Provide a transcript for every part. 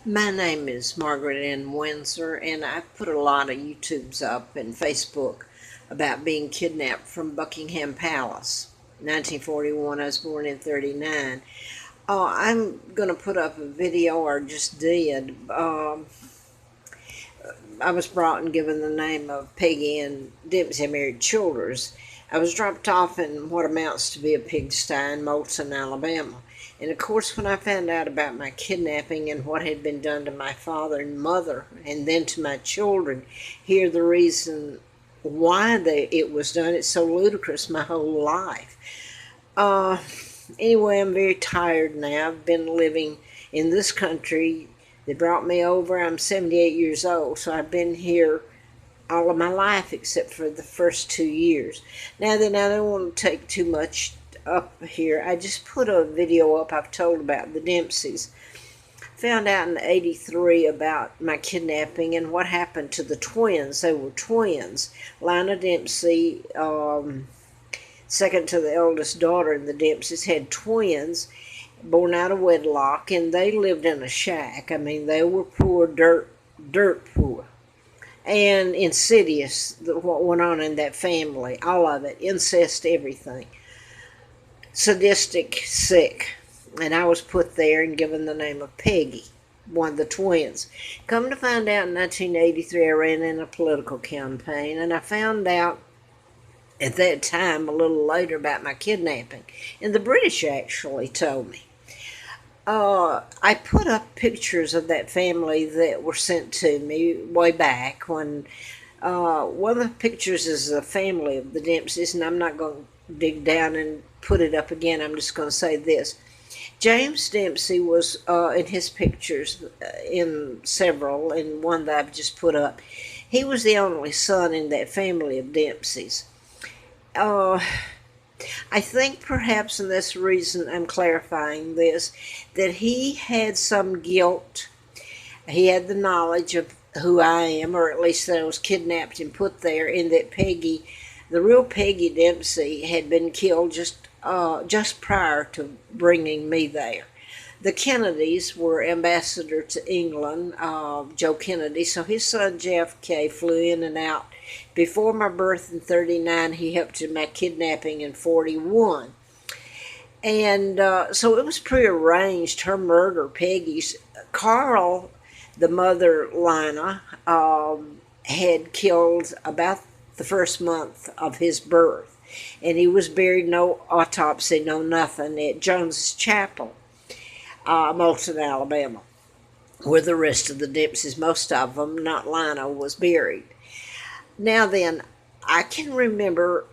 My name is Margaret Ann Windsor, and I've put a lot of YouTubes up and Facebook about being kidnapped from Buckingham Palace. 1941, I was born in 39. I'm going to put up a video, or just did. I was brought and given the name of Peggy Ann Dempsey. I married Childers. I was dropped off in what amounts to be a pigsty in Moulton, Alabama. And of course, when I found out about my kidnapping and what had been done to my father and mother, and then to my children, here the reason why it was done, it's so ludicrous my whole life. Uh, anyway, I'm very tired now. I've been living in this country. They brought me over. I'm 78 years old, so I've been here all of my life except for the first 2 years. Now then, I don't want to take too much up here. I just put a video up I've told about the Dempseys. Found out in '83 about my kidnapping and what happened to the twins. They were twins. Lina Dempsey, second to the eldest daughter, and the Dempseys had twins born out of wedlock, and they lived in a shack. I mean, they were poor, dirt poor, and insidious. What went on in that family, all of it, incest, everything, sadistic, sick. And I was put there and given the name of Peggy, one of the twins. Come to find out, in 1983, I ran in a political campaign, and I found out at that time, a little later, about my kidnapping. And the British actually told me. I put up pictures of that family that were sent to me way back when one of the pictures is the family of the Dempseys, and I'm not going to dig down and put it up again. I'm just going to say this. James Dempsey was in his pictures, in several, and one that I've just put up. He was the only son in that family of Dempseys. Uh, I think perhaps, and that's the reason I'm clarifying this, that he had some guilt. He had the knowledge of who I am, or at least that I was kidnapped and put there, and that Peggy, the real Peggy Dempsey, had been killed just prior to bringing me there. The Kennedys were ambassador to England, Joe Kennedy, so his son JFK flew in and out. Before my birth in 39, he helped in my kidnapping in 41. And so it was prearranged, her murder, Peggy's. Carl, the mother, Lina, had killed about the first month of his birth. And he was buried, no autopsy, no nothing, at Jones's Chapel, Moulton, Alabama, where the rest of the Dempseys, most of them, not Lina, was buried. Now then, I can remember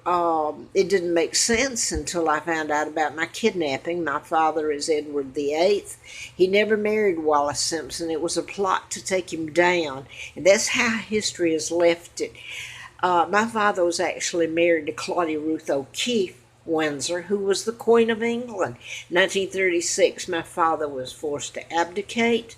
it didn't make sense until I found out about my kidnapping. My father is Edward VIII. He never married Wallace Simpson. It was a plot to take him down, and that's how history has left it. My father was actually married to Claudia Ruth O'Keefe Windsor, who was the Queen of England. 1936, my father was forced to abdicate.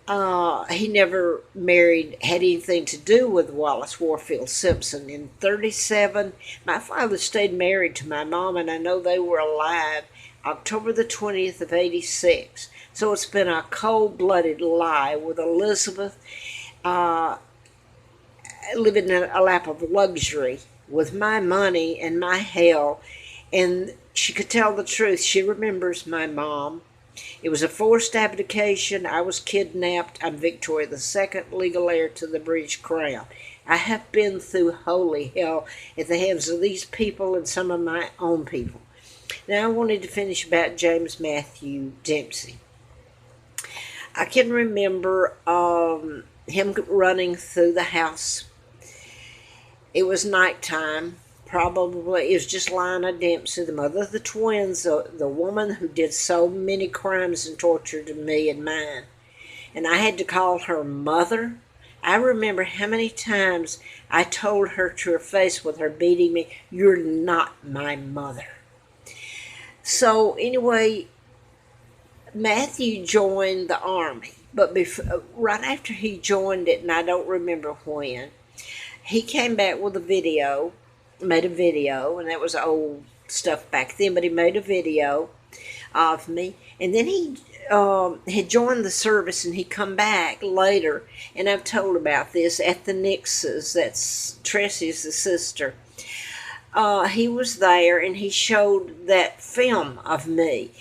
He never had anything to do with Wallace Warfield Simpson. In 37, my father stayed married to my mom, and I know they were alive October the 20th of 86. So it's been a cold-blooded lie with Elizabeth living in a lap of luxury with my money and my hell. And she could tell the truth. She remembers my mom. It was a forced abdication. I was kidnapped. I'm Victoria II, legal heir to the British Crown. I have been through holy hell at the hands of these people and some of my own people. Now I wanted to finish about James Matthew Dempsey. I can remember him running through the house. It was nighttime. Probably it was just Lina Dempsey, the mother of the twins, the woman who did so many crimes and torture to me and mine. And I had to call her mother. I remember how many times I told her to her face with her beating me, "You're not my mother." So anyway, Matthew joined the army, but right after he joined it, and I don't remember when, he came back with made a video, and that was old stuff back then, but he made a video of me. And then he had joined the service, and he come back later, and I've told about this at the Nix's. That's Tressie's the sister. He was there, and he showed that film of me.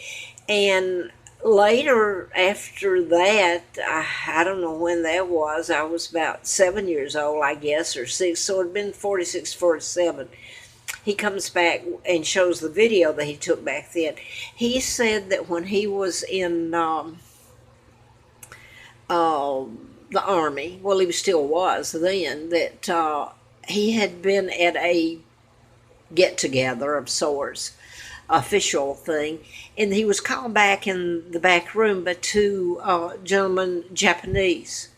And later, after that, I don't know when that was. I was about 7 years old, I guess, or 6. So it had been 46, 47. He comes back and shows the video that he took back then. He said that when he was in the Army, well, he still was then, that he had been at a get-together of sorts, official thing, and he was called back in the back room by two gentlemen, Japanese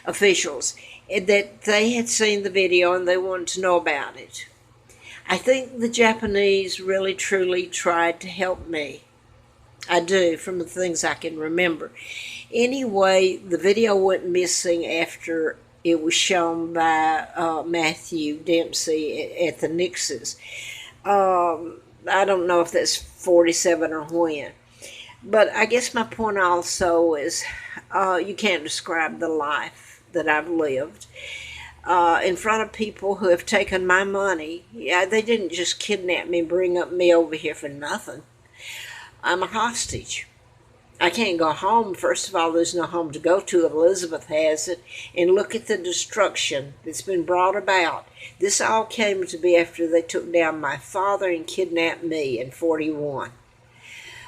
officials, that they had seen the video and they wanted to know about it. I think the Japanese really truly tried to help me. I do, from the things I can remember. Anyway, the video went missing after it was shown by Matthew Dempsey at the Nix's. I don't know if that's 47 or when. But I guess my point also is you can't describe the life that I've lived. In front of people who have taken my money. Yeah, they didn't just kidnap me and bring up me over here for nothing. I'm a hostage. I can't go home. First of all, there's no home to go to. Elizabeth has it. And look at the destruction that's been brought about. This all came to be after they took down my father and kidnapped me in 41.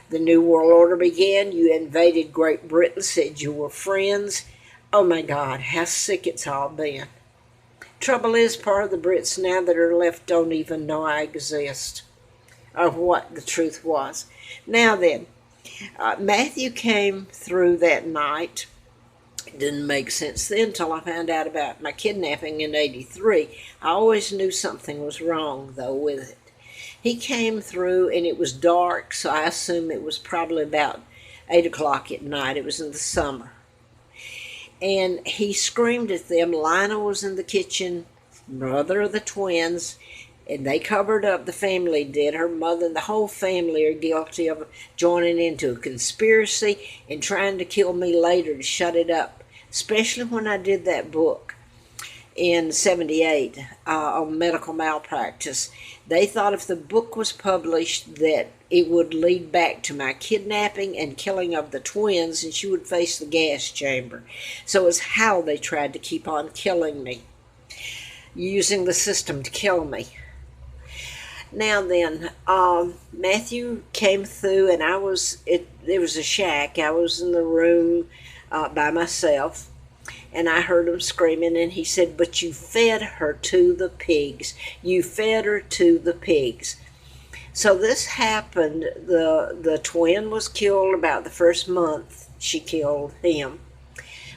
The New World Order began. You invaded Great Britain, said you were friends. Oh my God, how sick it's all been. Trouble is, part of the Brits now that are left don't even know I exist, or what the truth was. Now then, Matthew came through that night. It didn't make sense then until I found out about my kidnapping in 83. I always knew something was wrong, though, with it. He came through, and it was dark, so I assume it was probably about 8 o'clock at night. It was in the summer. And he screamed at them. Lionel was in the kitchen, brother of the twins, and they covered up, the family did. Her mother and the whole family are guilty of joining into a conspiracy and trying to kill me later to shut it up, especially when I did that book in 78 on medical malpractice. They thought if the book was published that it would lead back to my kidnapping and killing of the twins, and she would face the gas chamber. So it's how they tried to keep on killing me, using the system to kill me. Now then, Matthew came through, and there was a shack. I was in the room by myself, and I heard him screaming, and he said, "But you fed her to the pigs. You fed her to the pigs." So this happened. The twin was killed about the first month she killed him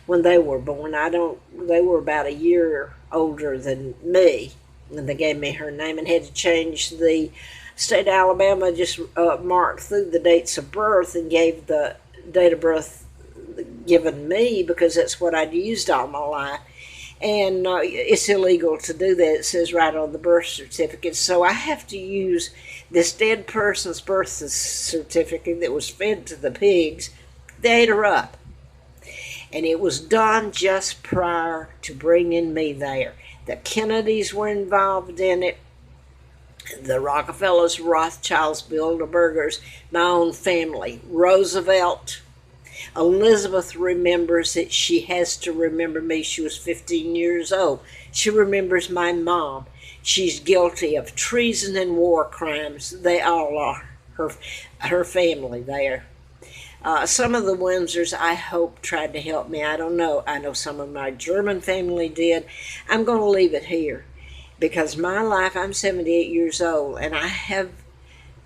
when they were born. They were about a year older than me, and they gave me her name and had to change the state of Alabama, just marked through the dates of birth and gave the date of birth given me because that's what I'd used all my life. And it's illegal to do that. It says right on the birth certificate. So I have to use this dead person's birth certificate that was fed to the pigs. They ate her up. And it was done just prior to bringing me there. The Kennedys were involved in it. The Rockefellers, Rothschilds, Bilderbergers, my own family. Roosevelt. Elizabeth remembers that she has to remember me. She was 15 years old. She remembers my mom. She's guilty of treason and war crimes. They all are. Her family there. Some of the Windsors, I hope, tried to help me. I don't know. I know some of my German family did. I'm going to leave it here because my life, I'm 78 years old, and I have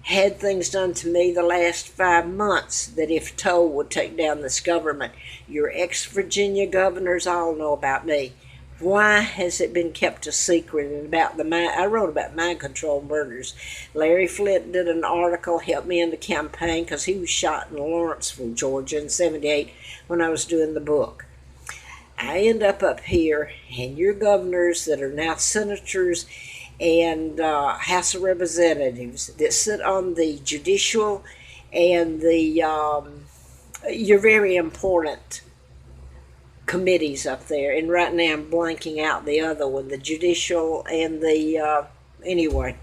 had things done to me the last 5 months that if told would take down this government. Your ex-Virginia governors all know about me. Why has it been kept a secret? And I wrote about mind control murders. Larry Flint did an article, helped me in the campaign because he was shot in Lawrenceville, Georgia in 78 when I was doing the book. I end up here, and your governors that are now senators and House of Representatives that sit on the judicial and the you're very important committees up there, and right now I'm blanking out the other one, the judicial and the anyway.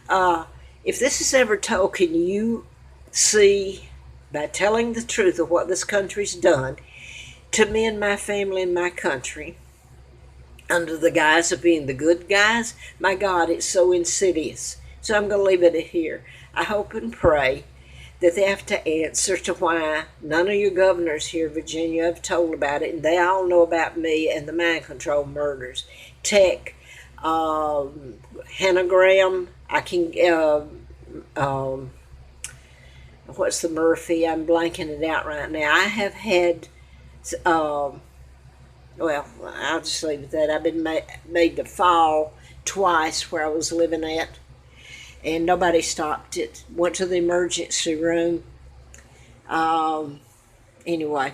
Uh, if this is ever told, can you see by telling the truth of what this country's done to me and my family and my country under the guise of being the good guys? My God, it's so insidious. So I'm going to leave it here. I hope and pray that they have to answer to why none of your governors here in Virginia have told about it, and they all know about me and the mind control murders. Tech, Hannah Graham, I can, what's the Murphy? I'm blanking it out right now. I have had, well, I'll just leave it at that. I've been made to fall twice where I was living at, and nobody stopped it. Went to the emergency room. Anyway,